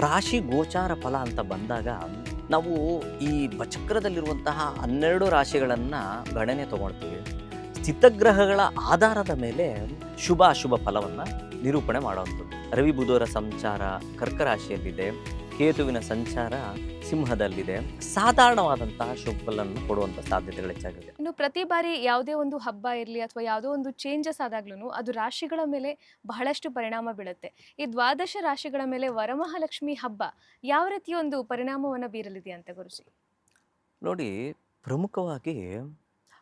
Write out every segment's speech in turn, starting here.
ರಾಶಿ ಗೋಚಾರ ಫಲ ಅಂತ ಬಂದಾಗ ನಾವು ಈ ಚಕ್ರದಲ್ಲಿರುವಂತಹ 12 ರಾಶಿಗಳನ್ನು ಗಣನೆ ತಗೊಳ್ತೀವಿ. ಸ್ಥಿತಗ್ರಹಗಳ ಆಧಾರದ ಮೇಲೆ ಶುಭ ಅಶುಭ ಫಲವನ್ನು ನಿರೂಪಣೆ ಮಾಡುವಂಥದ್ದು. ರವಿ ಬುಧರ ಸಂಚಾರ ಕರ್ಕ ರಾಶಿಯಲ್ಲಿದೆ, ಕೇತುವಿನ ಸಂಚಾರ ಸಿಂಹದಲ್ಲಿದೆ. ಸಾಧಾರಣವಾದಂತಹ ಶುಭ ಫಲವನ್ನು ಕೊಡುವಂಥ ಸಾಧ್ಯತೆಗಳು ಹೆಚ್ಚಾಗಿದೆ. ಇನ್ನು ಪ್ರತಿ ಬಾರಿ ಯಾವುದೇ ಒಂದು ಹಬ್ಬ ಇರಲಿ ಅಥವಾ ಯಾವುದೋ ಒಂದು ಚೇಂಜಸ್ ಆದಾಗ್ಲೂ ಅದು ರಾಶಿಗಳ ಮೇಲೆ ಬಹಳಷ್ಟು ಪರಿಣಾಮ ಬೀಳುತ್ತೆ. ಈ ದ್ವಾದಶ ರಾಶಿಗಳ ಮೇಲೆ ವರಮಹಾಲಕ್ಷ್ಮಿ ಹಬ್ಬ ಯಾವ ರೀತಿಯ ಒಂದು ಪರಿಣಾಮವನ್ನು ಬೀರಲಿದೆ ಅಂತ ಗುರುಜಿ? ನೋಡಿ, ಪ್ರಮುಖವಾಗಿ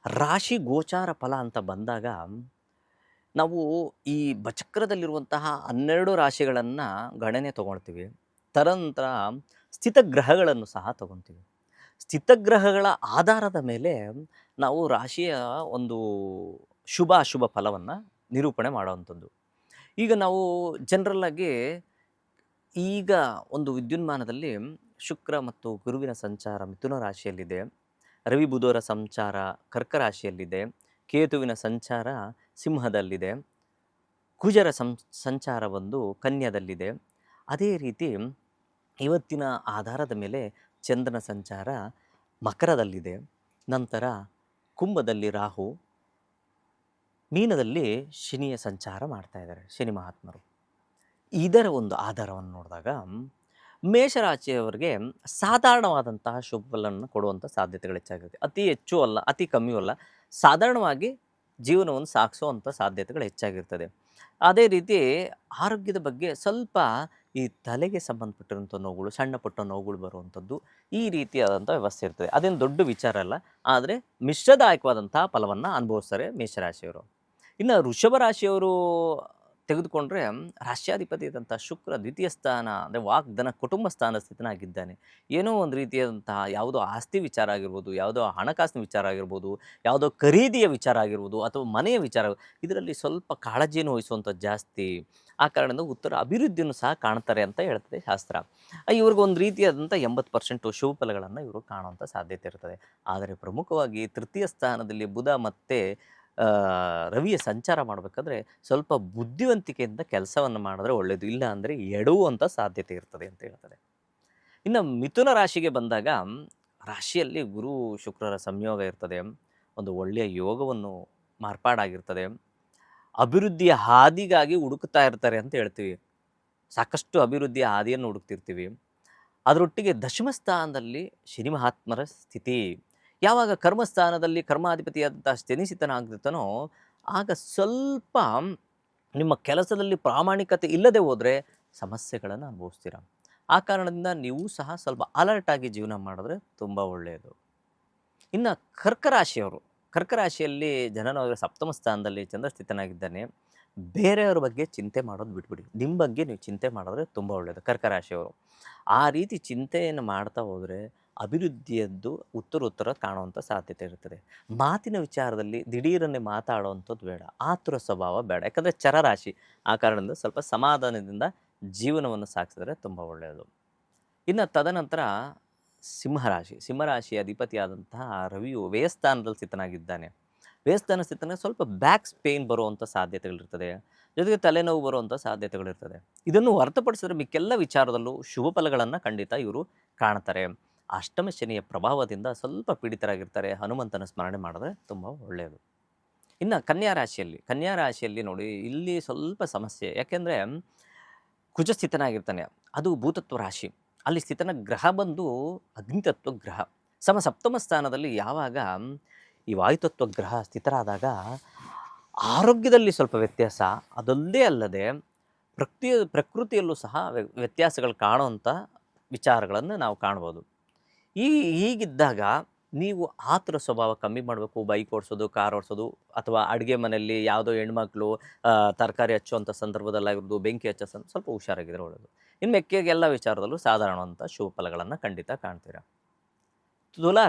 ರಾಶಿ ಗೋಚಾರ ಫಲ ಅಂತ ಬಂದಾಗ ನಾವು ಈ ಚಕ್ರದಲ್ಲಿರುವಂತಹ 12 ರಾಶಿಗಳನ್ನು ಗಣನೆ ತಗೊಳ್ತೀವಿ. ತದನಂತರ ಸ್ಥಿತಗ್ರಹಗಳನ್ನು ಸಹ ತಗೊತೀವಿ. ಸ್ಥಿತಗ್ರಹಗಳ ಆಧಾರದ ಮೇಲೆ ನಾವು ರಾಶಿಯ ಒಂದು ಶುಭ ಅಶುಭ ಫಲವನ್ನು ನಿರೂಪಣೆ ಮಾಡುವಂಥದ್ದು. ಈಗ ನಾವು ಜನರಲ್ಲಾಗಿ ಈಗ ಒಂದು ವಿದ್ಯುನ್ಮಾನದಲ್ಲಿ ಶುಕ್ರ ಮತ್ತು ಗುರುವಿನ ಸಂಚಾರ ಮಿಥುನ ರಾಶಿಯಲ್ಲಿದೆ, ರವಿ ಬುಧರ ಸಂಚಾರ ಕರ್ಕ ರಾಶಿಯಲ್ಲಿದೆ, ಕೇತುವಿನ ಸಂಚಾರ ಸಿಂಹದಲ್ಲಿದೆ, ಕುಜರ ಸಂಚಾರ ಬಂದು ಕನ್ಯದಲ್ಲಿದೆ. ಅದೇ ರೀತಿ ಇವತ್ತಿನ ಆಧಾರದ ಮೇಲೆ ಚಂದ್ರನ ಸಂಚಾರ ಮಕರದಲ್ಲಿದೆ. ನಂತರ ಕುಂಭದಲ್ಲಿ ರಾಹು, ಮೀನದಲ್ಲಿ ಶನಿಯ ಸಂಚಾರ ಮಾಡ್ತಾ ಇದ್ದಾರೆ ಶನಿ ಮಹಾತ್ಮರು. ಇದರ ಒಂದು ಆಧಾರವನ್ನು ನೋಡಿದಾಗ ಮೇಷರಾಶಿಯವರಿಗೆ ಸಾಧಾರಣವಾದಂತಹ ಶುಭ ಫಲವನ್ನು ಕೊಡುವಂಥ ಸಾಧ್ಯತೆಗಳು ಹೆಚ್ಚಾಗುತ್ತೆ. ಅತಿ ಹೆಚ್ಚು ಅಲ್ಲ, ಅತಿ ಕಮ್ಮಿಯೂ ಅಲ್ಲ, ಸಾಧಾರಣವಾಗಿ ಜೀವನವನ್ನು ಸಾಗಿಸುವಂಥ ಸಾಧ್ಯತೆಗಳು ಹೆಚ್ಚಾಗಿರ್ತದೆ. ಅದೇ ರೀತಿ ಆರೋಗ್ಯದ ಬಗ್ಗೆ ಸ್ವಲ್ಪ ಈ ತಲೆಗೆ ಸಂಬಂಧಪಟ್ಟಿರುವಂಥ ನೋವುಗಳು, ಸಣ್ಣ ಪುಟ್ಟ ನೋವುಗಳು ಬರುವಂಥದ್ದು, ಈ ರೀತಿಯಾದಂಥ ವ್ಯವಸ್ಥೆ ಇರ್ತದೆ. ಅದೇನು ದೊಡ್ಡ ವಿಚಾರ ಅಲ್ಲ, ಆದರೆ ಮಿಶ್ರದಾಯಕವಾದಂಥ ಫಲವನ್ನು ಅನುಭವಿಸ್ತಾರೆ ಮೇಷರಾಶಿಯವರು. ಇನ್ನು ವೃಷಭ ರಾಶಿಯವರು ತೆಗೆದುಕೊಂಡ್ರೆ ರಾಶ್ಯಾಧಿಪತಿ ಇದ್ದಂಥ ಶುಕ್ರ ದ್ವಿತೀಯ ಸ್ಥಾನ ಅಂದರೆ ವಾಗ್ಧನ ಕುಟುಂಬ ಸ್ಥಾನ ಸ್ಥಿತನಾಗಿದ್ದಾನೆ. ಏನೋ ಒಂದು ರೀತಿಯಾದಂತಹ ಯಾವುದೋ ಆಸ್ತಿ ವಿಚಾರ ಆಗಿರ್ಬೋದು, ಯಾವುದೋ ಹಣಕಾಸಿನ ವಿಚಾರ ಆಗಿರ್ಬೋದು, ಯಾವುದೋ ಖರೀದಿಯ ವಿಚಾರ ಆಗಿರ್ಬೋದು, ಅಥವಾ ಮನೆಯ ವಿಚಾರ, ಇದರಲ್ಲಿ ಸ್ವಲ್ಪ ಕಾಳಜಿಯನ್ನು ವಹಿಸುವಂಥದ್ದು ಜಾಸ್ತಿ. ಆ ಕಾರಣದಿಂದ ಉತ್ತರ ಅಭಿವೃದ್ಧಿಯನ್ನು ಸಹ ಕಾಣ್ತಾರೆ ಅಂತ ಹೇಳ್ತದೆ ಶಾಸ್ತ್ರ. ಇವ್ರಿಗೆ ಒಂದು ರೀತಿಯಾದಂಥ 80% ಶುಭ ಫಲಗಳನ್ನು ಇವರು ಕಾಣುವಂಥ ಸಾಧ್ಯತೆ ಇರ್ತದೆ. ಆದರೆ ಪ್ರಮುಖವಾಗಿ ತೃತೀಯ ಸ್ಥಾನದಲ್ಲಿ ಬುಧ ಮತ್ತು ರವಿಯ ಸಂಚಾರ ಮಾಡಬೇಕಾದ್ರೆ ಸ್ವಲ್ಪ ಬುದ್ಧಿವಂತಿಕೆಯಿಂದ ಕೆಲಸವನ್ನು ಮಾಡಿದ್ರೆ ಒಳ್ಳೆಯದು, ಇಲ್ಲ ಅಂದರೆ ಎಡುವಂಥ ಸಾಧ್ಯತೆ ಇರ್ತದೆ ಅಂತ ಹೇಳ್ತದೆ. ಇನ್ನು ಮಿಥುನ ರಾಶಿಗೆ ಬಂದಾಗ ರಾಶಿಯಲ್ಲಿ ಗುರು ಶುಕ್ರರ ಸಂಯೋಗ ಇರ್ತದೆ. ಒಂದು ಒಳ್ಳೆಯ ಯೋಗವನ್ನು ಮಾರ್ಪಾಡಾಗಿರ್ತದೆ. ಅಭಿವೃದ್ಧಿಯ ಹಾದಿಗಾಗಿ ಹುಡುಕ್ತಾ ಇರ್ತಾರೆ ಅಂತ ಹೇಳ್ತೀವಿ. ಸಾಕಷ್ಟು ಅಭಿವೃದ್ಧಿಯ ಹಾದಿಯನ್ನು ಹುಡುಕ್ತಿರ್ತೀವಿ. ಅದರೊಟ್ಟಿಗೆ ದಶಮ ಸ್ಥಾನದಲ್ಲಿ ಶನಿ ಮಹಾತ್ಮರ ಸ್ಥಿತಿ. ಯಾವಾಗ ಕರ್ಮಸ್ಥಾನದಲ್ಲಿ ಕರ್ಮಾಧಿಪತಿಯಾದಂಥ ಶನಿಸಿತನಾಗಿರ್ತಾನೋ ಆಗ ಸ್ವಲ್ಪ ನಿಮ್ಮ ಕೆಲಸದಲ್ಲಿ ಪ್ರಾಮಾಣಿಕತೆ ಇಲ್ಲದೆ ಹೋದರೆ ಸಮಸ್ಯೆಗಳನ್ನು ಅನುಭವಿಸ್ತೀರ. ಆ ಕಾರಣದಿಂದ ನೀವು ಸಹ ಸ್ವಲ್ಪ ಅಲರ್ಟಾಗಿ ಜೀವನ ಮಾಡಿದ್ರೆ ತುಂಬ ಒಳ್ಳೆಯದು. ಇನ್ನು ಕರ್ಕ ರಾಶಿಯಲ್ಲಿ ಜನನವಾಗಿ ಸಪ್ತಮ ಸ್ಥಾನದಲ್ಲಿ ಚಂದ್ರಸ್ಥಿತನಾಗಿದ್ದಾನೆ. ಬೇರೆಯವ್ರ ಬಗ್ಗೆ ಚಿಂತೆ ಮಾಡೋದು ಬಿಟ್ಬಿಡಿ, ನಿಮ್ಮ ಬಗ್ಗೆ ನೀವು ಚಿಂತೆ ಮಾಡಿದ್ರೆ ತುಂಬ ಒಳ್ಳೆಯದು. ಕರ್ಕ ರಾಶಿಯವರು ಆ ರೀತಿ ಚಿಂತೆಯನ್ನು ಮಾಡ್ತಾ ಹೋದರೆ ಅಭಿವೃದ್ಧಿಯದ್ದು ಉತ್ತರ ಕಾಣುವಂಥ ಸಾಧ್ಯತೆ ಇರ್ತದೆ. ಮಾತಿನ ವಿಚಾರದಲ್ಲಿ ದಿಢೀರನ್ನೇ ಮಾತಾಡುವಂಥದ್ದು ಬೇಡ, ಆತುರ ಸ್ವಭಾವ ಬೇಡ. ಯಾಕಂದರೆ ಚರರಾಶಿ, ಆ ಕಾರಣದಿಂದ ಸ್ವಲ್ಪ ಸಮಾಧಾನದಿಂದ ಜೀವನವನ್ನು ಸಾಗಿಸಿದ್ರೆ ತುಂಬ ಒಳ್ಳೆಯದು. ಇನ್ನು ತದನಂತರ ಸಿಂಹರಾಶಿಯ ಅಧಿಪತಿಯಾದಂತಹ ರವಿಯು ವ್ಯಯಸ್ಥಾನದಲ್ಲಿ ಸ್ಥಿತನಾಗಿದ್ದಾನೆ. ವ್ಯಯಸ್ಥಾನ ಸ್ಥಿತನ ಸ್ವಲ್ಪ ಬ್ಯಾಕ್ ಪೇಯ್ನ್ ಬರುವಂಥ ಸಾಧ್ಯತೆಗಳಿರ್ತದೆ, ಜೊತೆಗೆ ತಲೆನೋವು ಬರುವಂಥ ಸಾಧ್ಯತೆಗಳಿರ್ತದೆ. ಇದನ್ನು ಹೊರತುಪಡಿಸಿದ್ರೆ ಮಿಕ್ಕೆಲ್ಲ ವಿಚಾರದಲ್ಲೂ ಶುಭ ಫಲಗಳನ್ನು ಖಂಡಿತ ಇವರು ಕಾಣ್ತಾರೆ. ಅಷ್ಟಮ ಶನಿಯ ಪ್ರಭಾವದಿಂದ ಸ್ವಲ್ಪ ಪೀಡಿತರಾಗಿರ್ತಾರೆ. ಹನುಮಂತನ ಸ್ಮರಣೆ ಮಾಡಿದ್ರೆ ತುಂಬ ಒಳ್ಳೆಯದು. ಇನ್ನು ಕನ್ಯಾ ರಾಶಿಯಲ್ಲಿ ನೋಡಿ, ಇಲ್ಲಿ ಸ್ವಲ್ಪ ಸಮಸ್ಯೆ. ಯಾಕೆಂದರೆ ಕುಜ ಸ್ಥಿತನಾಗಿರ್ತಾನೆ, ಅದು ಭೂತತ್ವ ರಾಶಿ. ಅಲ್ಲಿ ಸ್ಥಿತನ ಗ್ರಹ ಬಂದು ಅಗ್ನಿತತ್ವ ಗ್ರಹ. ಸಪ್ತಮ ಸ್ಥಾನದಲ್ಲಿ ಯಾವಾಗ ಈ ವಾಯುತತ್ವ ಗ್ರಹ ಸ್ಥಿತರಾದಾಗ ಆರೋಗ್ಯದಲ್ಲಿ ಸ್ವಲ್ಪ ವ್ಯತ್ಯಾಸ, ಅದೊಂದೇ ಅಲ್ಲದೆ ಪ್ರಕೃತಿಯಲ್ಲೂ ಸಹ ವ್ಯತ್ಯಾಸಗಳು ಕಾಣುವಂಥ ವಿಚಾರಗಳನ್ನು ನಾವು ಕಾಣ್ಬೋದು. ಹೀಗಿದ್ದಾಗ ನೀವು ಆತುರ ಸ್ವಭಾವ ಕಮ್ಮಿ ಮಾಡಬೇಕು. ಬೈಕ್ ಓಡಿಸೋದು, ಕಾರ್ ಓಡಿಸೋದು, ಅಥವಾ ಅಡುಗೆ ಮನೆಯಲ್ಲಿ ಯಾವುದೋ ಹೆಣ್ಮಕ್ಳು ತರಕಾರಿ ಹಚ್ಚುವಂಥ ಸಂದರ್ಭದಲ್ಲಾಗಿರೋದು, ಬೆಂಕಿ ಹಚ್ಚೋ ಸ್ವಲ್ಪ ಹುಷಾರಾಗಿದ್ರೆ ಒಳ್ಳೆಯದು. ಇನ್ನು ಮೆಕ್ಕೆಗೆ ಎಲ್ಲ ವಿಚಾರದಲ್ಲೂ ಸಾಧಾರಣವಂಥ ಶುಭ ಫಲಗಳನ್ನು ಖಂಡಿತ ಕಾಣ್ತೀರಾ.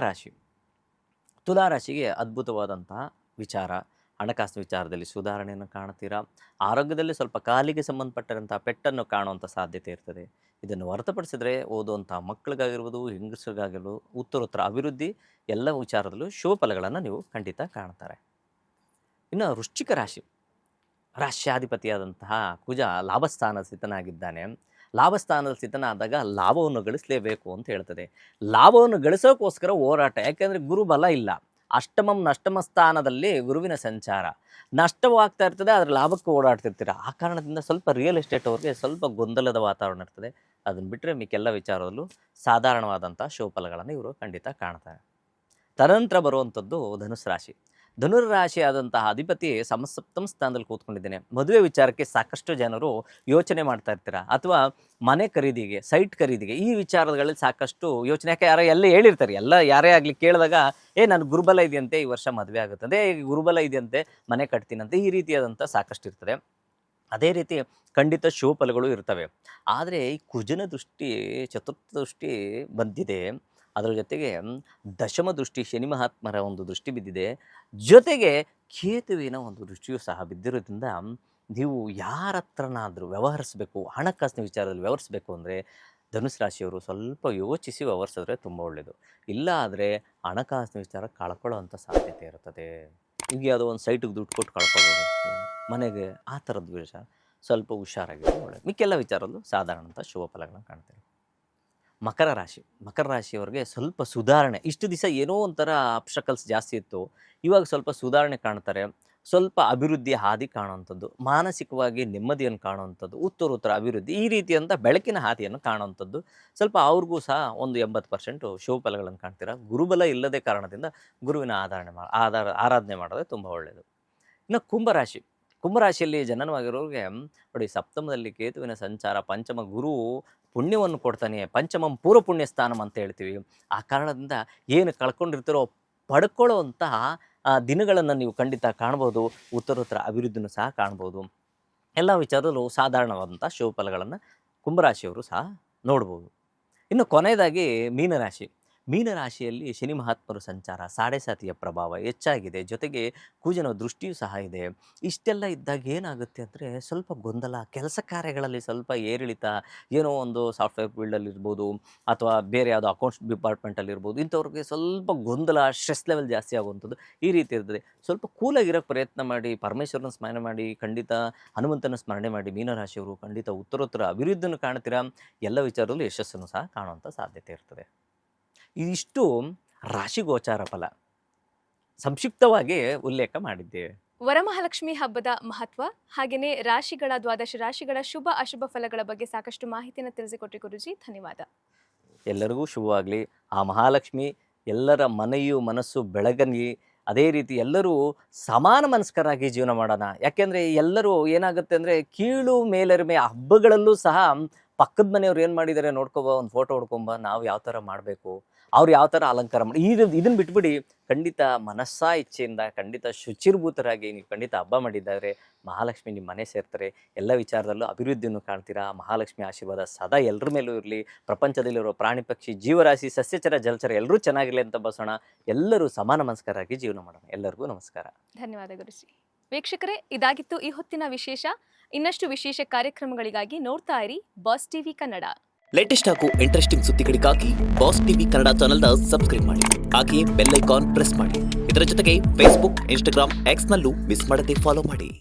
ತುಲಾರಾಶಿಗೆ ಅದ್ಭುತವಾದಂತಹ ವಿಚಾರ, ಹಣಕಾಸು ವಿಚಾರದಲ್ಲಿ ಸುಧಾರಣೆಯನ್ನು ಕಾಣ್ತೀರಾ. ಆರೋಗ್ಯದಲ್ಲಿ ಸ್ವಲ್ಪ ಕಾಲಿಗೆ ಸಂಬಂಧಪಟ್ಟಂಥ ಪೆಟ್ಟನ್ನು ಕಾಣುವಂಥ ಸಾಧ್ಯತೆ ಇರ್ತದೆ. ಇದನ್ನು ಹೊರತುಪಡಿಸಿದರೆ ಓದುವಂಥ ಮಕ್ಕಳಿಗಾಗಿರ್ಬೋದು, ಹೆಂಗಸರಿಗಾಗಿರ್ಬೋದು ಉತ್ತರ ಅಭಿವೃದ್ಧಿ ಎಲ್ಲ ವಿಚಾರದಲ್ಲೂ ಶುಭ ಫಲಗಳನ್ನು ನೀವು ಖಂಡಿತ ಕಾಣ್ತಾರೆ. ಇನ್ನು ವೃಶ್ಚಿಕ ರಾಶಿಯಾಧಿಪತಿಯಾದಂತಹ ಕುಜ ಲಾಭಸ್ಥಾನ ಸ್ಥಿತನಾಗಿದ್ದಾನೆ. ಲಾಭ ಸ್ಥಾನದಲ್ಲಿ ಸ್ಥಿತನಾದಾಗ ಲಾಭವನ್ನು ಗಳಿಸಲೇಬೇಕು ಅಂತ ಹೇಳ್ತದೆ. ಲಾಭವನ್ನು ಗಳಿಸೋಕ್ಕೋಸ್ಕರ ಹೋರಾಟ. ಯಾಕೆಂದರೆ ಗುರು ಬಲ ಇಲ್ಲ. ನಷ್ಟಮ ಸ್ಥಾನದಲ್ಲಿ ಗುರುವಿನ ಸಂಚಾರ. ನಷ್ಟವಾಗ್ತಾ ಇರ್ತದೆ, ಅದರ ಲಾಭಕ್ಕೆ ಓಡಾಡ್ತಿರ್ತೀರ. ಆ ಕಾರಣದಿಂದ ಸ್ವಲ್ಪ ರಿಯಲ್ ಎಸ್ಟೇಟ್ ಅವ್ರಿಗೆ ಸ್ವಲ್ಪ ಗೊಂದಲದ ವಾತಾವರಣ ಇರ್ತದೆ. ಅದನ್ನು ಬಿಟ್ಟರೆ ಮಿಕ್ಕೆಲ್ಲ ವಿಚಾರದಲ್ಲೂ ಸಾಧಾರಣವಾದಂಥ ಶುಭಫಲಗಳನ್ನು ಇವರು ಖಂಡಿತ ಕಾಣ್ತಾರೆ. ತದನಂತರ ಬರುವಂಥದ್ದು ಧನುಸ್ ರಾಶಿ. ಧನುರಾಶಿ ಆದಂತಹ ಅಧಿಪತಿ ಸಮಸಪ್ತಮ ಸ್ಥಾನದಲ್ಲಿ ಕೂತ್ಕೊಂಡಿದ್ದೇನೆ. ಮದುವೆ ವಿಚಾರಕ್ಕೆ ಸಾಕಷ್ಟು ಜನರು ಯೋಚನೆ ಮಾಡ್ತಾ ಇರ್ತೀರ, ಅಥವಾ ಮನೆ ಖರೀದಿಗೆ, ಸೈಟ್ ಖರೀದಿಗೆ, ಈ ವಿಚಾರಗಳಲ್ಲಿ ಸಾಕಷ್ಟು ಯೋಚನೆ. ಯಾಕೆ ಎಲ್ಲ ಹೇಳಿರ್ತಾರೆ, ಯಾರೇ ಆಗಲಿ ಕೇಳಿದಾಗ ನಾನು ಗುರುಬಲ ಇದೆಯಂತೆ ಈ ವರ್ಷ ಮದುವೆ ಆಗುತ್ತದೆ, ಗುರುಬಲ ಇದೆಯಂತೆ ಮನೆ ಕಟ್ತೀನಂತೆ, ಈ ರೀತಿಯಾದಂಥ ಸಾಕಷ್ಟು ಇರ್ತದೆ. ಅದೇ ರೀತಿ ಖಂಡಿತ ಶುಭಫಲಗಳು ಇರ್ತವೆ. ಆದರೆ ಈ ಕುಜನ ದೃಷ್ಟಿ, ಚತುರ್ಥ ದೃಷ್ಟಿ ಬಂದಿದೆ. ಅದರ ಜೊತೆಗೆ ದಶಮ ದೃಷ್ಟಿ, ಶನಿ ಮಹಾತ್ಮರ ಒಂದು ದೃಷ್ಟಿ ಬಿದ್ದಿದೆ. ಜೊತೆಗೆ ಕೇತುವಿನ ಒಂದು ದೃಷ್ಟಿಯೂ ಸಹ ಬಿದ್ದಿರೋದ್ರಿಂದ ನೀವು ಯಾರ ಹತ್ರನಾದರೂ ವ್ಯವಹರಿಸಬೇಕು, ಹಣಕಾಸಿನ ವಿಚಾರದಲ್ಲಿ ವ್ಯವಹರಿಸಬೇಕು ಅಂದರೆ ಧನುಸ್ ರಾಶಿಯವರು ಸ್ವಲ್ಪ ಯೋಚಿಸಿ ವ್ಯವಹರಿಸಿದ್ರೆ ತುಂಬ ಒಳ್ಳೆಯದು. ಇಲ್ಲ ಆದರೆ ಹಣಕಾಸಿನ ವಿಚಾರ ಕಳ್ಕೊಳ್ಳೋವಂಥ ಸಾಧ್ಯತೆ ಇರ್ತದೆ. ಈಗ ಯಾವುದೋ ಒಂದು ಸೈಟಿಗೆ ದುಡ್ಡು ಕೊಟ್ಟು ಕಳ್ಕೊಬೋದು, ಮನೆಗೆ, ಆ ಥರದ್ದು ವಿಷಯ ಸ್ವಲ್ಪ ಹುಷಾರಾಗಿದ್ದು ಒಳ್ಳೆಯದು. ಮಿಕ್ಕೆಲ್ಲ ವಿಚಾರದಲ್ಲೂ ಸಾಧಾರಣಂಥ ಶುಭ ಫಲಗಳನ್ನು ಕಾಣ್ತೇವೆ. ಮಕರ ರಾಶಿ. ಮಕರ ರಾಶಿಯವರಿಗೆ ಸ್ವಲ್ಪ ಸುಧಾರಣೆ. ಇಷ್ಟು ದಿವಸ ಏನೋ ಒಂಥರ ಅಬ್ಸ್ಟಕಲ್ಸ್ ಜಾಸ್ತಿ ಇತ್ತು, ಇವಾಗ ಸ್ವಲ್ಪ ಸುಧಾರಣೆ ಕಾಣ್ತಾರೆ. ಸ್ವಲ್ಪ ಅಭಿವೃದ್ಧಿಯ ಹಾದಿ ಕಾಣುವಂಥದ್ದು, ಮಾನಸಿಕವಾಗಿ ನೆಮ್ಮದಿಯನ್ನು ಕಾಣುವಂಥದ್ದು, ಉತ್ತರೋತ್ತರ ಅಭಿವೃದ್ಧಿ, ಈ ರೀತಿಯಂಥ ಬೆಳಕಿನ ಹಾದಿಯನ್ನು ಕಾಣುವಂಥದ್ದು. ಸ್ವಲ್ಪ ಅವ್ರಿಗೂ ಸಹ ಒಂದು 80% ಶುಭ ಫಲಗಳನ್ನು ಕಾಣ್ತೀರಾ. ಗುರುಬಲ ಇಲ್ಲದೆ ಕಾರಣದಿಂದ ಗುರುವಿನ ಆರಾಧನೆ ಮಾಡೋದೇ ತುಂಬ ಒಳ್ಳೆಯದು. ಇನ್ನು ಕುಂಭರಾಶಿ. ಕುಂಭರಾಶಿಯಲ್ಲಿ ಜನನವಾಗಿರೋರಿಗೆ ನೋಡಿ, ಸಪ್ತಮದಲ್ಲಿ ಕೇತುವಿನ ಸಂಚಾರ, ಪಂಚಮ ಗುರು ಪುಣ್ಯವನ್ನು ಕೊಡ್ತಾನೆ. ಪಂಚಮಂ ಪೂರ್ವ ಪುಣ್ಯ ಸ್ಥಾನಂ ಅಂತ ಹೇಳ್ತೀವಿ. ಆ ಕಾರಣದಿಂದ ಏನು ಕಳ್ಕೊಂಡಿರ್ತೀರೋ ಪಡ್ಕೊಳ್ಳುವಂತಹ ದಿನಗಳನ್ನು ನೀವು ಖಂಡಿತ ಕಾಣ್ಬೋದು. ಉತ್ತರೋತ್ತರ ಅಭಿವೃದ್ಧಿನೂ ಸಹ ಕಾಣ್ಬೋದು. ಎಲ್ಲ ವಿಚಾರದಲ್ಲೂ ಸಾಧಾರಣವಾದಂಥ ಶುಭ ಫಲಗಳನ್ನು ಕುಂಭರಾಶಿಯವರು ಸಹ ನೋಡ್ಬೋದು. ಇನ್ನು ಕೊನೆಯದಾಗಿ ಮೀನರಾಶಿ. ಮೀನರಾಶಿಯಲ್ಲಿ ಶನಿ ಮಹಾತ್ಮರು ಸಂಚಾರ, ಸಾಡೆ ಸಾತಿಯ ಪ್ರಭಾವ ಹೆಚ್ಚಾಗಿದೆ. ಜೊತೆಗೆ ಕುಜನ ದೃಷ್ಟಿಯೂ ಸಹ ಇದೆ. ಇಷ್ಟೆಲ್ಲ ಇದ್ದಾಗ ಏನಾಗುತ್ತೆ ಅಂದರೆ ಸ್ವಲ್ಪ ಗೊಂದಲ, ಕೆಲಸ ಕಾರ್ಯಗಳಲ್ಲಿ ಸ್ವಲ್ಪ ಏರಿಳಿತ, ಏನೋ ಒಂದು ಸಾಫ್ಟ್ವೇರ್ ಫೀಲ್ಡಲ್ಲಿರ್ಬೋದು, ಅಥವಾ ಬೇರೆ ಯಾವುದೋ ಅಕೌಂಟ್ಸ್ ಡಿಪಾರ್ಟ್ಮೆಂಟಲ್ಲಿರ್ಬೋದು, ಇಂಥವ್ರಿಗೆ ಸ್ವಲ್ಪ ಗೊಂದಲ, ಸ್ಟ್ರೆಸ್ ಲೆವೆಲ್ ಜಾಸ್ತಿ ಆಗುವಂಥದ್ದು ಈ ರೀತಿ ಇರ್ತದೆ. ಸ್ವಲ್ಪ ಕೂಲಾಗಿರೋಕ್ಕೆ ಪ್ರಯತ್ನ ಮಾಡಿ, ಪರಮೇಶ್ವರನ ಸ್ಮರಣೆ ಮಾಡಿ, ಖಂಡಿತ ಹನುಮಂತನ ಸ್ಮರಣೆ ಮಾಡಿ, ಮೀನರಾಶಿಯವರು ಖಂಡಿತ ಉತ್ತರೋತ್ತರ ಅಭಿವೃದ್ಧಿಯನ್ನು ಕಾಣ್ತೀರಾ. ಎಲ್ಲ ವಿಚಾರದಲ್ಲೂ ಯಶಸ್ಸನ್ನು ಸಹ ಕಾಣುವಂಥ ಸಾಧ್ಯತೆ ಇರ್ತದೆ. ಇದಿಷ್ಟು ರಾಶಿಗೋಚಾರ ಫಲ ಸಂಕ್ಷಿಪ್ತವಾಗಿ ಉಲ್ಲೇಖ ಮಾಡಿದ್ದೇವೆ. ವರಮಹಾಲಕ್ಷ್ಮಿ ಹಬ್ಬದ ಮಹತ್ವ, ಹಾಗೆಯೇ ದ್ವಾದಶ ರಾಶಿಗಳ ಶುಭ ಅಶುಭ ಫಲಗಳ ಬಗ್ಗೆ ಸಾಕಷ್ಟು ಮಾಹಿತಿಯನ್ನು ತಿಳಿಸಿಕೊಟ್ರಿ ಗುರುಜಿ. ಧನ್ಯವಾದ. ಎಲ್ಲರಿಗೂ ಶುಭವಾಗಲಿ. ಆ ಮಹಾಲಕ್ಷ್ಮಿ ಎಲ್ಲರ ಮನೆಯು ಮನಸ್ಸು ಬೆಳಗಲಿ. ಅದೇ ರೀತಿ ಎಲ್ಲರೂ ಸಮಾನ ಮನಸ್ಕರಾಗಿ ಜೀವನ ಮಾಡೋಣ. ಯಾಕೆಂದರೆ ಎಲ್ಲರೂ ಏನಾಗುತ್ತೆ ಅಂದರೆ ಕೀಳು ಮೇಲರಿಮೆ ಹಬ್ಬಗಳಲ್ಲೂ ಸಹ ಪಕ್ಕದ ಮನೆಯವ್ರು ಏನು ಮಾಡಿದ್ದಾರೆ ನೋಡ್ಕೊಬ, ಒಂದು ಫೋಟೋ ಹೊಡ್ಕೊಂಬ, ನಾವು ಯಾವ ಥರ ಮಾಡಬೇಕು, ಅವ್ರು ಯಾವ ಥರ ಅಲಂಕಾರ ಮಾಡಿ, ಇದನ್ನು ಬಿಟ್ಬಿಡಿ. ಖಂಡಿತ ಮನಸ್ಸಾ ಇಚ್ಛೆಯಿಂದ ಖಂಡಿತ ಶುಚಿರ್ಭೂತರಾಗಿ ನೀವು ಖಂಡಿತ ಹಬ್ಬ ಮಾಡಿದ್ದಾರೆ. ಮಹಾಲಕ್ಷ್ಮಿ ನಿಮ್ಮ ಮನೆ ಸೇರ್ತಾರೆ. ಎಲ್ಲ ವಿಚಾರದಲ್ಲೂ ಅಭಿವೃದ್ಧಿಯನ್ನು ಕಾಣ್ತೀರಾ. ಮಹಾಲಕ್ಷ್ಮಿ ಆಶೀರ್ವಾದ ಸದಾ ಎಲ್ಲರ ಮೇಲೂ ಇರಲಿ. ಪ್ರಪಂಚದಲ್ಲಿರೋ ಪ್ರಾಣಿ ಪಕ್ಷಿ ಜೀವರಾಶಿ ಸಸ್ಯಚರ ಜಲಚರ ಎಲ್ಲರೂ ಚೆನ್ನಾಗಿರಲಿ ಅಂತ ಬಸೋಣ. ಎಲ್ಲರೂ ಸಮಾನ ಮನಸ್ಕರಾಗಿ ಜೀವನ ಮಾಡೋಣ. ಎಲ್ಲರಿಗೂ ನಮಸ್ಕಾರ. ಧನ್ಯವಾದ ಗುರುಜಿ. ವೀಕ್ಷಕರೇ, ಇದಾಗಿತ್ತು ಈ ಹೊತ್ತಿನ ವಿಶೇಷ. ಇನ್ನಷ್ಟು ವಿಶೇಷ ಕಾರ್ಯಕ್ರಮಗಳಿಗಾಗಿ ನೋಡ್ತಾ ಇರಿ ಬಾಸ್ ಟಿವಿ ಕನ್ನಡ. ಲೇಟೆಸ್ಟ್ ಹಾಗೂ ಇಂಟ್ರೆಸ್ಟಿಂಗ್ ಸುದ್ದಿಗಳಿಗಾಗಿ ಬಾಸ್ ಟಿವಿ ಕನ್ನಡ ಚಾನೆಲ್ನ ಸಬ್ಸ್ಕ್ರೈಬ್ ಮಾಡಿ. ಹಾಗೆಯೇ ಬೆಲ್ ಐಕಾನ್ ಪ್ರೆಸ್ ಮಾಡಿ. ಇದರ ಜೊತೆಗೆ ಫೇಸ್ಬುಕ್, ಇನ್ಸ್ಟಾಗ್ರಾಮ್, ಎಕ್ಸ್ನಲ್ಲೂ ಮಿಸ್ ಮಾಡದೆ ಫಾಲೋ ಮಾಡಿ.